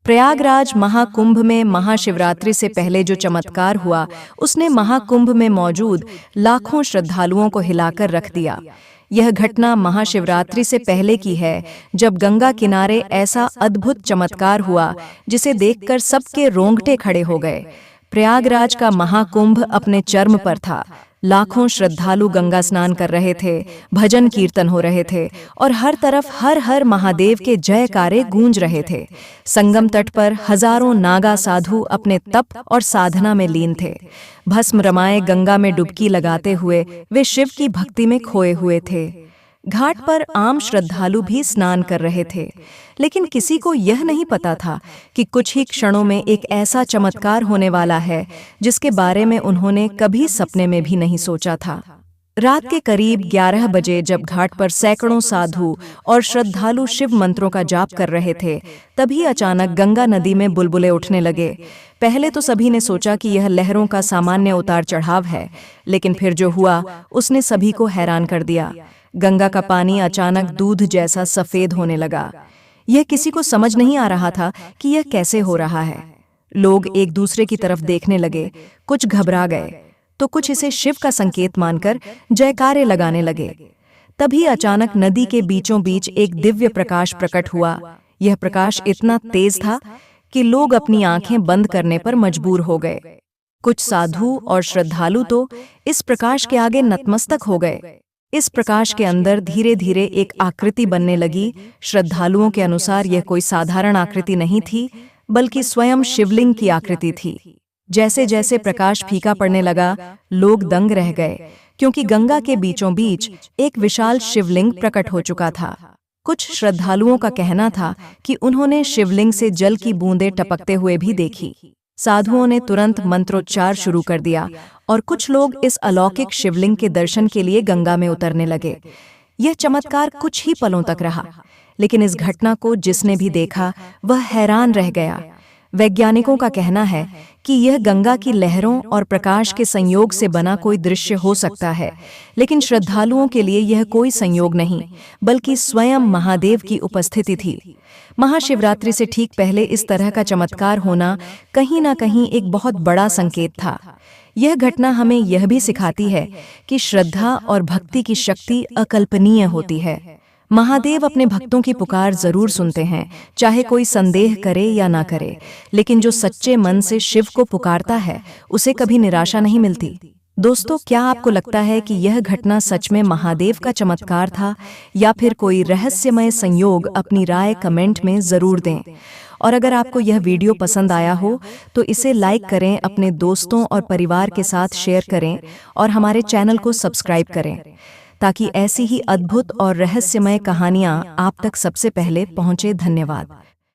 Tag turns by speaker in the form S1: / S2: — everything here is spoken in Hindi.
S1: प्रयागराज महाकुंभ में महाशिवरात्रि से पहले जो चमत्कार हुआ, उसने महाकुंभ में मौजूद लाखों श्रद्धालुओं को हिलाकर रख दिया। यह घटना महाशिवरात्रि से पहले की है, जब गंगा किनारे ऐसा अद्भुत चमत्कार हुआ जिसे देखकर सबके रोंगटे खड़े हो गए। प्रयागराज का महाकुंभ अपने चरम पर था। लाखों श्रद्धालु गंगा स्नान कर रहे थे, भजन कीर्तन हो रहे थे और हर तरफ हर हर महादेव के जयकारे गूंज रहे थे। संगम तट पर हजारों नागा साधु अपने तप और साधना में लीन थे। भस्म रमाए गंगा में डुबकी लगाते हुए वे शिव की भक्ति में खोए हुए थे। घाट पर आम श्रद्धालु भी स्नान कर रहे थे, लेकिन किसी को यह नहीं पता था कि कुछ ही क्षणों में एक ऐसा चमत्कार होने वाला है जिसके बारे में उन्होंने कभी सपने में भी नहीं सोचा था। रात के करीब 11 बजे जब घाट पर सैकड़ों साधु और श्रद्धालु शिव मंत्रों का जाप कर रहे थे, तभी अचानक गंगा नदी में बुलबुले उठने लगे। पहले तो सभी ने सोचा कि यह लहरों का सामान्य उतार चढ़ाव है, लेकिन फिर जो हुआ उसने सभी को हैरान कर दिया। गंगा का पानी अचानक दूध जैसा सफेद होने लगा। यह किसी को समझ नहीं आ रहा था कि यह कैसे हो रहा है। लोग एक दूसरे की तरफ देखने लगे, कुछ घबरा गए तो कुछ इसे शिव का संकेत मानकर जयकारे लगाने लगे। तभी अचानक नदी के बीचों बीच एक दिव्य प्रकाश प्रकट हुआ। यह प्रकाश इतना तेज था कि लोग अपनी आंखें बंद करने पर मजबूर हो गए। कुछ साधु और श्रद्धालु तो इस प्रकाश के आगे नतमस्तक हो गए। इस प्रकाश के अंदर धीरे धीरे एक आकृति बनने लगी। श्रद्धालुओं के अनुसार यह कोई साधारण आकृति नहीं थी, बल्कि स्वयं शिवलिंग की आकृति थी। जैसे जैसे प्रकाश फीका पड़ने लगा, लोग दंग रह गए, क्योंकि गंगा के बीचों बीच एक विशाल शिवलिंग प्रकट हो चुका था। कुछ श्रद्धालुओं का कहना था कि उन्होंने शिवलिंग से जल की बूंदें टपकते हुए भी देखी। साधुओं ने तुरंत मंत्रोच्चार शुरू कर दिया और कुछ लोग इस अलौकिक शिवलिंग के दर्शन के लिए गंगा में उतरने लगे। यह चमत्कार कुछ ही पलों तक रहा, लेकिन इस घटना को जिसने भी देखा वह हैरान रह गया। वैज्ञानिकों का कहना है कि यह गंगा की लहरों और प्रकाश के संयोग से बना कोई दृश्य हो सकता है, लेकिन श्रद्धालुओं के लिए यह कोई संयोग नहीं, बल्कि स्वयं महादेव की उपस्थिति थी। महाशिवरात्रि से ठीक पहले इस तरह का चमत्कार होना कहीं ना कहीं एक बहुत बड़ा संकेत था। यह घटना हमें यह भी सिखाती है कि श्रद्धा और भक्ति की शक्ति अकल्पनीय होती है। महादेव अपने भक्तों की पुकार जरूर सुनते हैं, चाहे कोई संदेह करे या ना करे, लेकिन जो सच्चे मन से शिव को पुकारता है उसे कभी निराशा नहीं मिलती। दोस्तों, क्या आपको लगता है कि यह घटना सच में महादेव का चमत्कार था या फिर कोई रहस्यमय संयोग? अपनी राय कमेंट में जरूर दें। और अगर आपको यह वीडियो पसंद आया हो तो इसे लाइक करें, अपने दोस्तों और परिवार के साथ शेयर करें और हमारे चैनल को सब्सक्राइब करें, ताकि ऐसी ही अद्भुत और रहस्यमय कहानियां आप तक सबसे पहले पहुंचे। धन्यवाद।